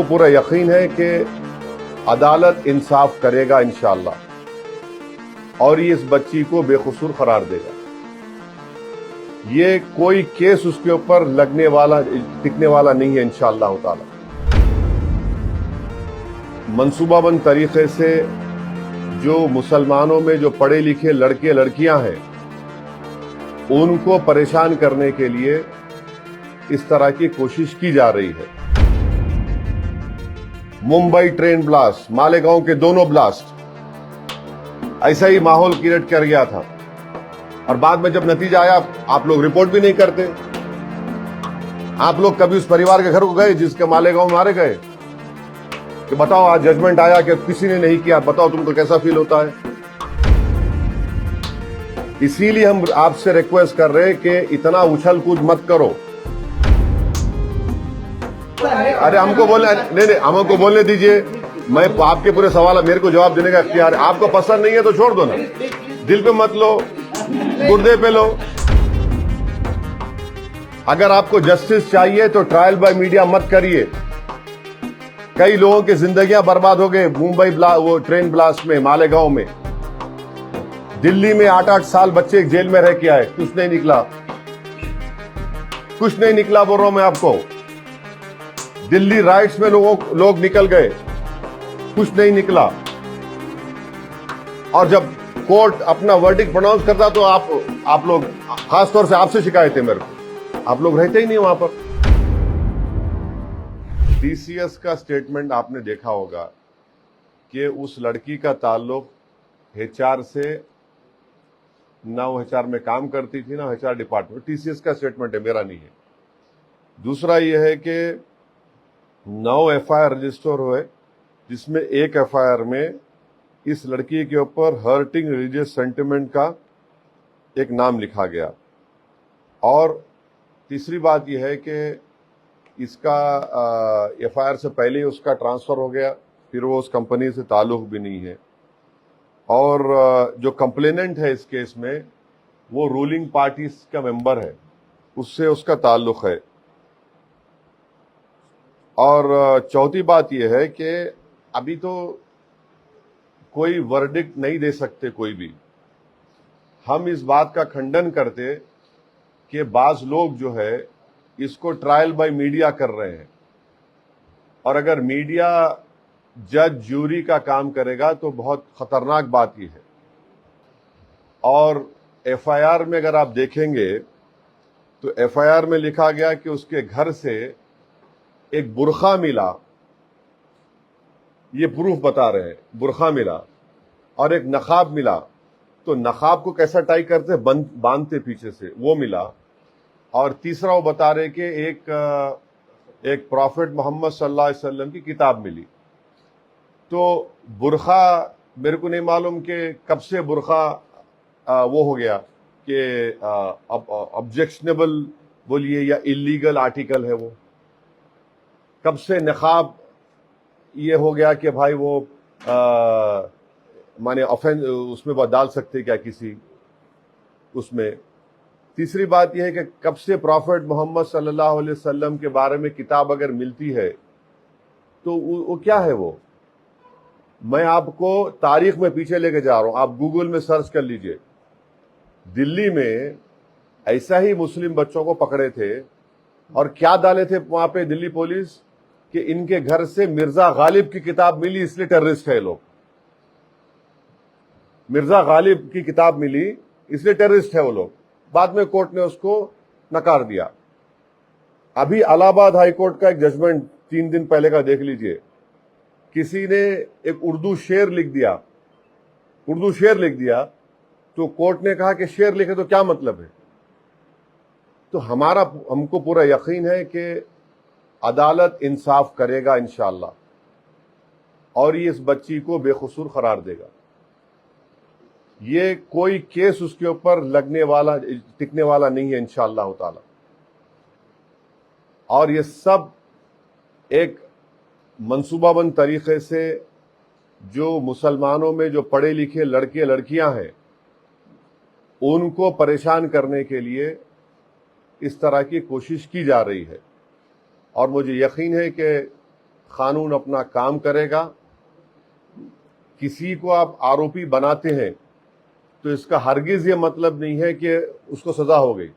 पूरा यकीन है कि अदालत इंसाफ करेगा इंशाअल्लाह, और ये इस बच्ची को बेकसूर करार देगा। ये कोई केस उसके ऊपर लगने वाला टिकने वाला नहीं है इंशाअल्लाह ताला। मंसूबाबंद तरीके से जो मुसलमानों में जो पढ़े लिखे लड़के लड़कियां हैं उनको परेशान करने के लिए इस तरह की कोशिश की जा रही है। मुंबई ट्रेन ब्लास्ट, मालेगांव के दोनों ब्लास्ट ऐसा ही माहौल क्रिएट कर गया था, और बाद में जब नतीजा आया आप लोग रिपोर्ट भी नहीं करते। आप लोग कभी उस परिवार के घर को गए जिसके मालेगांव मारे गए कि बताओ आज जजमेंट आया कि किसी ने नहीं किया, बताओ तुमको कैसा फील होता है? इसीलिए हम आपसे रिक्वेस्ट कर रहे हैं कि इतना उछल कूद मत करो। अरे हमको बोलने नहीं, हमको बोलने दीजिए। मैं आपके पूरे सवाल, मेरे को जवाब देने का इख्तियार है। आपको पसंद नहीं है तो छोड़ दो ना, दिल पे मत लो, गुर्दे पे लो। अगर आपको जस्टिस चाहिए तो ट्रायल बाय मीडिया मत करिए। कई लोगों की जिंदगियां बर्बाद हो गए मुंबई वो ट्रेन ब्लास्ट में, मालेगांव में। दिल्ली में 8-8 साल बच्चे जेल में रह के आए, कुछ नहीं निकला, कुछ नहीं निकला बोल रहा हूं मैं आपको। दिल्ली राइट्स में लोग निकल गए, कुछ नहीं निकला। और जब कोर्ट अपना वर्डिक्ट प्रोनाउंस करता तो आप लोग, खासतौर से आपसे शिकायत है मेरे को, आप लोग रहते ही नहीं वहां पर। टीसीएस का स्टेटमेंट आपने देखा होगा कि उस लड़की का ताल्लुक एचआर से, ना वो एचआर में काम करती थी ना एचआर डिपार्टमेंट। टीसीएस का स्टेटमेंट है, मेरा नहीं है। दूसरा यह है कि 9 एफआईआर रजिस्टर हुए, जिसमें एक एफआईआर में इस लड़की के ऊपर हर्टिंग रिलीजियस सेंटिमेंट का एक नाम लिखा गया। और तीसरी बात यह है कि इसका एफआईआर से पहले उसका ट्रांसफर हो गया, फिर वो उस कंपनी से ताल्लुक भी नहीं है। और जो कंप्लेनेंट है इस केस में वो रूलिंग पार्टी का मेंबर है, उससे उसका ताल्लुक है। और चौथी बात यह है कि अभी तो कोई वर्डिक्ट नहीं दे सकते कोई भी। हम इस बात का खंडन करते कि बाज लोग जो है इसको ट्रायल बाय मीडिया कर रहे हैं, और अगर मीडिया जज ज्यूरी का काम करेगा तो बहुत खतरनाक बात ही है। और एफआईआर में अगर आप देखेंगे तो एफआईआर में लिखा गया कि उसके घर से एक बुरखा मिला, ये प्रूफ बता रहे हैं, बुरखा मिला, और एक नकाब मिला। तो नकाब को कैसा टाई करते, बांधते पीछे से, वो मिला। और तीसरा वो बता रहे कि एक प्रॉफिट मोहम्मद सल्लल्लाहु अलैहि वसल्लम की किताब मिली। तो बुरखा मेरे को नहीं मालूम कि कब से बुरखा वो हो गया कि ऑब्जेक्शनेबल बोलिए या इलीगल आर्टिकल है वो। कब से नकाब ये हो गया कि भाई वो माने ऑफेंस उसमें डाल सकते क्या किसी उसमें। तीसरी बात यह है कि कब से प्रॉफिट मोहम्मद सल्लल्लाहु अलैहि वसल्लम के बारे में किताब अगर मिलती है तो वो क्या है वो। मैं आपको तारीख में पीछे लेके जा रहा हूं, आप गूगल में सर्च कर लीजिए। दिल्ली में ऐसा ही मुस्लिम बच्चों को पकड़े थे, और क्या डाले थे वहां पे दिल्ली पुलिस कि इनके घर से मिर्जा गालिब की किताब मिली इसलिए टेररिस्ट है लोग। मिर्जा गालिब की किताब मिली इसलिए टेररिस्ट है वो लोग। बाद में कोर्ट ने उसको नकार दिया। अभी इलाहाबाद हाई कोर्ट का एक जजमेंट 3 दिन पहले का देख लीजिए। किसी ने एक उर्दू शेर लिख दिया, तो कोर्ट ने कहा कि शेर लिखे तो क्या मतलब है। तो हमको पूरा यकीन है कि अदालत इंसाफ करेगा इंशाअल्लाह, और ये इस बच्ची को बेकसूर करार देगा। ये कोई केस उसके ऊपर लगने वाला टिकने वाला नहीं है इंशाअल्लाह ताला। और ये सब एक मंसूबाबंद तरीके से जो मुसलमानों में जो पढ़े लिखे लड़के लड़कियां हैं उनको परेशान करने के लिए इस तरह की कोशिश की जा रही है। और मुझे यकीन है कि कानून अपना काम करेगा। किसी को आप आरोपी बनाते हैं तो इसका हरगिज ये मतलब नहीं है कि उसको सजा हो गई।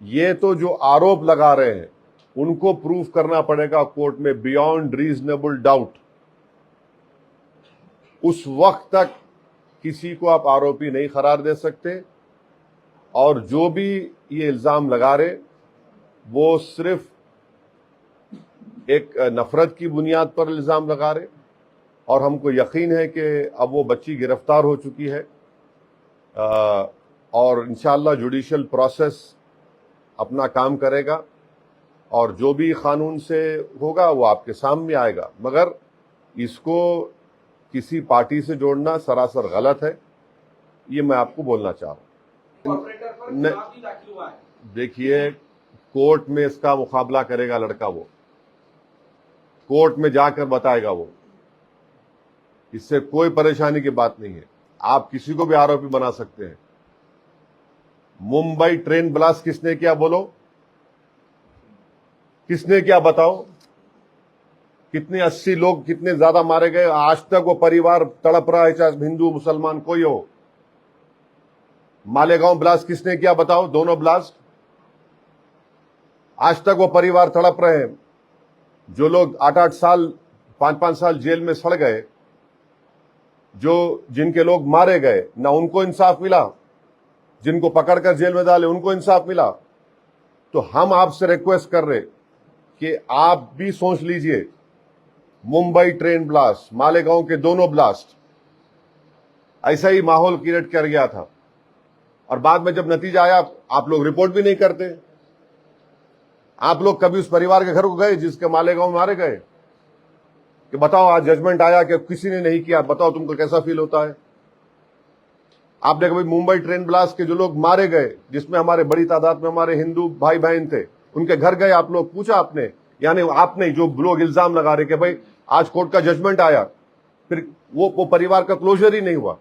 ये तो जो आरोप लगा रहे हैं उनको प्रूफ करना पड़ेगा कोर्ट में बियॉन्ड रीजनेबल डाउट। उस वक्त तक किसी को आप आरोपी नहीं करार दे सकते। और जो भी ये इल्जाम लगा रहे वो सिर्फ एक नफरत की बुनियाद पर इल्जाम लगा रहे। और हमको यकीन है कि अब वो बच्ची गिरफ्तार हो चुकी है और इंशाअल्लाह जुडिशियल प्रोसेस अपना काम करेगा और जो भी कानून से होगा वो आपके सामने आएगा। मगर इसको किसी पार्टी से जोड़ना सरासर गलत है, ये मैं आपको बोलना चाह रहा हूं। देखिए, कोर्ट में इसका मुकाबला करेगा लड़का, वो कोर्ट में जाकर बताएगा वो। इससे कोई परेशानी की बात नहीं है। आप किसी को भी आरोपी बना सकते हैं। मुंबई ट्रेन ब्लास्ट किसने किया बोलो, किसने किया बताओ। कितने 80 लोग कितने ज्यादा मारे गए, आज तक वो परिवार तड़प रहा है, चाहे हिंदू मुसलमान कोई हो। मालेगांव ब्लास्ट किसने किया बताओ, दोनों ब्लास्ट। आज तक वो परिवार तड़प रहे हैं। जो लोग 8-8 साल 5-5 साल जेल में सड़ गए, जिनके लोग मारे गए, ना उनको इंसाफ मिला। जिनको पकड़कर जेल में डाले उनको इंसाफ मिला। तो हम आपसे रिक्वेस्ट कर रहे कि आप भी सोच लीजिए, मुंबई ट्रेन ब्लास्ट, मालेगांव के दोनों ब्लास्ट ऐसा ही माहौल क्रिएट कर गया था। और बाद में जब नतीजा आया, आप लोग रिपोर्ट भी नहीं करते। आप लोग कभी उस परिवार के घर को गए जिसके मालेगांव में मारे गए कि बताओ आज जजमेंट आया कि किसी ने नहीं किया, बताओ तुमको कैसा फील होता है। आपने कभी मुंबई ट्रेन ब्लास्ट के जो लोग मारे गए, जिसमें हमारे बड़ी तादाद में हमारे हिंदू भाई बहन थे, उनके घर गए आप लोग, पूछा आपने? यानी आपने जो लोग इल्जाम लगा रहे कि भाई आज कोर्ट का जजमेंट आया, फिर वो परिवार का क्लोजर ही नहीं हुआ।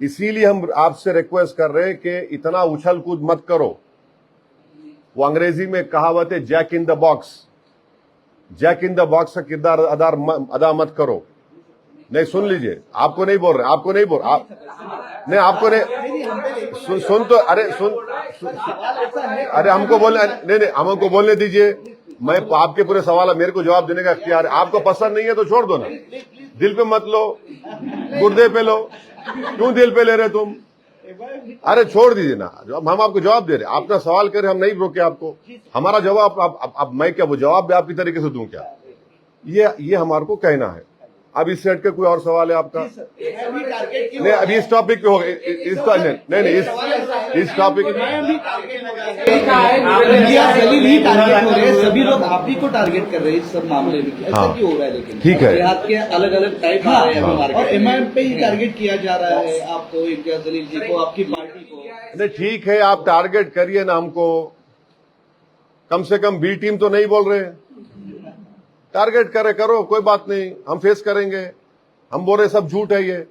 इसीलिए हम आपसे रिक्वेस्ट कर रहे हैं कि इतना उछल कूद मत करो। वो अंग्रेजी में कहावत है jack in the box. Jack in the box का किरदार अदा मत करो। नहीं, सुन लीजिए, आपको नहीं बोल रहे, आपको नहीं बोल आप नहीं, आपको नहीं सुन तो अरे अरे हमको बोलने नहीं, हमको बोलने दीजिए। मैं आपके पूरे सवाल, मेरे को जवाब देने का इख्तियार है। आपको पसंद नहीं है तो छोड़ दो ना, दिल पे मत लो, गुर्दे पे लो। क्यों दिल पे ले रहे तुम? अरे छोड़ दीजिए ना, हम आपको जवाब दे रहे हैं। आपका सवाल कर रहे, हम नहीं रोके आपको। हमारा जवाब अब मैं क्या वो जवाब भी आपकी तरीके से दूं क्या? ये हमारे को कहना है। अब इस सेट का कोई और सवाल है आपका? नहीं, अभी इस टॉपिक पे होगा। नहीं, इस टॉपिक सभी लोग आप ही को टारगेट कर रहे हैं इस सब मामले में, ऐसा क्यों हो रहा है? लेकिन ठीक है, आपके अलग अलग टाइप आ रहे हैं और एमआईएम पे ही टारगेट किया जा रहा है आपको, इम्तियाज जलील जी को, आपकी पार्टी को। नहीं ठीक है, आप टारगेट करिए ना हमको, कम से कम बी टीम तो नहीं बोल रहे। टारगेट करो, कोई बात नहीं, हम फेस करेंगे। हम बोल रहे सब झूठ है, ये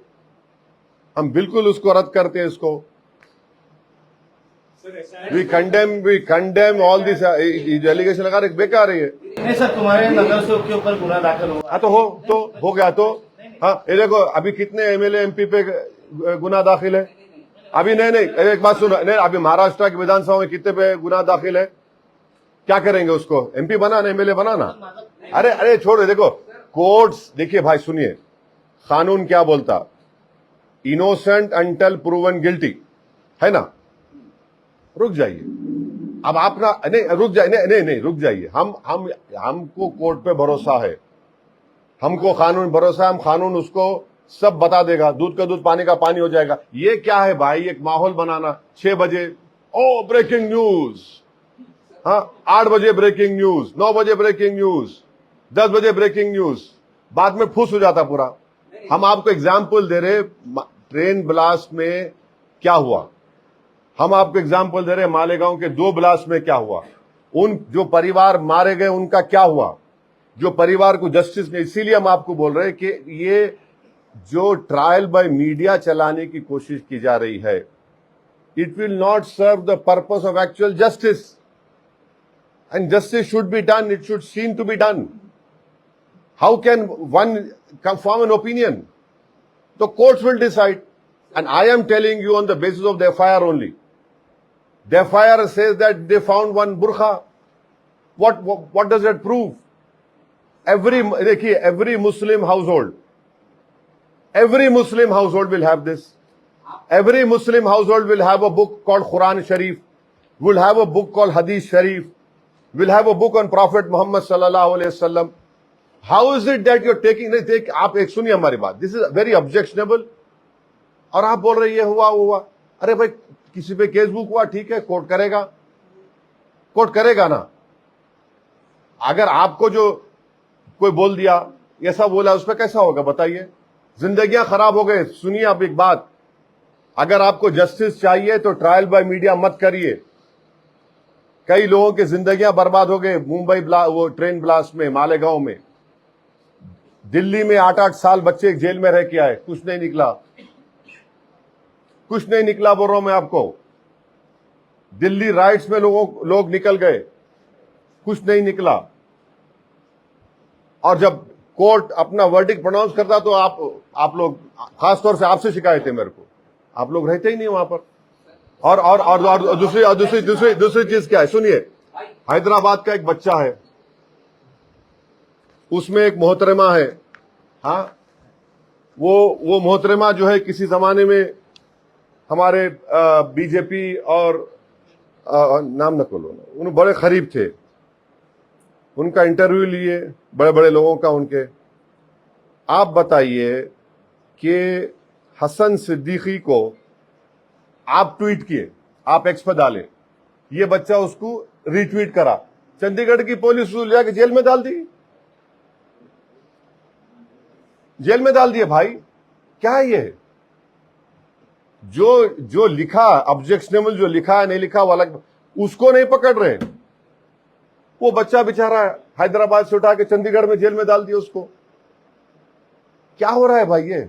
हम बिल्कुल उसको रद्द करते हैं। इसको we condemn all this allegation लगा रहे, बेकार है ये। नहीं सर, तुम्हारे नगर से के ऊपर गुना दाखिल हुआ। हाँ तो हो गया तो। हाँ, ये देखो अभी कितने एमएलए एमपी पे गुना दाखिल है अभी। नहीं, एक बात सुनो, नहीं अभी महाराष्ट्र की विधानसभा में कितने पे गुना दाखिल है? क्या करेंगे उसको? एमपी बनाना, एमएलए बनाना? अरे छोड़ दे। देखो कोर्ट्स, देखिए भाई सुनिए, कानून क्या बोलता, इनोसेंट अंटिल प्रूवन गिल्टी, है ना? रुक जाइए अब आप ना, नहीं रुक जाइए, नहीं रुक जाइए। हमको कोर्ट पे भरोसा है, हमको कानून भरोसा है। हम कानून उसको सब बता देगा, दूध का दूध पानी का पानी हो जाएगा। ये क्या है भाई, एक माहौल बनाना। 6 बजे ओ ब्रेकिंग न्यूज, हाँ 8 बजे ब्रेकिंग न्यूज, 9 बजे ब्रेकिंग न्यूज, 10 बजे ब्रेकिंग न्यूज, बाद में फुस हो जाता पूरा। हम आपको एग्जाम्पल दे रहे, ट्रेन ब्लास्ट में क्या हुआ। हम आपको एग्जाम्पल दे रहे मालेगांव के 2 ब्लास्ट में क्या हुआ। उन जो परिवार मारे गए उनका क्या हुआ, जो परिवार को जस्टिस नहीं। इसीलिए हम आपको बोल रहे हैं कि ये जो ट्रायल बाय मीडिया चलाने की कोशिश की जा रही है, it will not serve the purpose of actual justice. and justice should be done. It should seem to be done. How can one form an opinion? The courts will decide. And I am telling you on the basis of the FIR only. The FIR says that they found one burqa. What does that prove? Every Muslim household will have this. Every Muslim household will have a book called Quran Sharif, will have a book called Hadith Sharif, will have a book on Prophet Muhammad sallallahu alaihi wasallam. How is it that you're taking? आप एक सुनिए हमारी बात. This is very objectionable. और आप बोल रहे ये हुआ. अरे भाई किसी पे केस बुक हुआ, ठीक है, कोर्ट करेगा ना. अगर आपको जो कोई बोल दिया, ऐसा बोला, उस पर कैसा होगा बताइए. जिंदगियां खराब हो गए. सुनिए आप एक बात, अगर आपको जस्टिस चाहिए तो ट्रायल बाय मीडिया मत करिए. कई लोगों की जिंदगियां बर्बाद हो गए. मुंबई वो ट्रेन ब्लास्ट में, मालेगांव में, दिल्ली में 8-8 साल बच्चे जेल में रह के आए, कुछ नहीं निकला बोल रहा हूं मैं आपको. दिल्ली राइट्स में लोग निकल गए, कुछ नहीं निकला. और जब कोर्ट अपना वर्डिक्ट प्रोनाउंस करता तो आप लोग, खासतौर से आपसे शिकायत है मेरे को, आप लोग रहते ही नहीं वहां पर. और दूसरी चीज क्या है, सुनिए. हैदराबाद का एक बच्चा है, उसमें एक मोहतरमा है. हाँ, वो मोहतरमा जो है किसी जमाने में हमारे बीजेपी और नाम न खोलो, उन्हें बड़े करीब थे. उनका इंटरव्यू लिए बड़े बड़े लोगों का उनके. आप बताइए कि हसन सिद्दीकी को आप ट्वीट किए, आप एक्स पर डाले, ये बच्चा उसको रीट्वीट करा, चंडीगढ़ की पुलिस उसको ले जाके जेल में डाल दी. भाई क्या है ये? जो लिखा ऑब्जेक्शनेबल, जो लिखा है नहीं लिखा वाला, उसको नहीं पकड़ रहे. वो बच्चा बेचारा हैदराबाद से उठा के चंडीगढ़ में जेल में डाल दिया उसको. क्या हो रहा है भाई ये?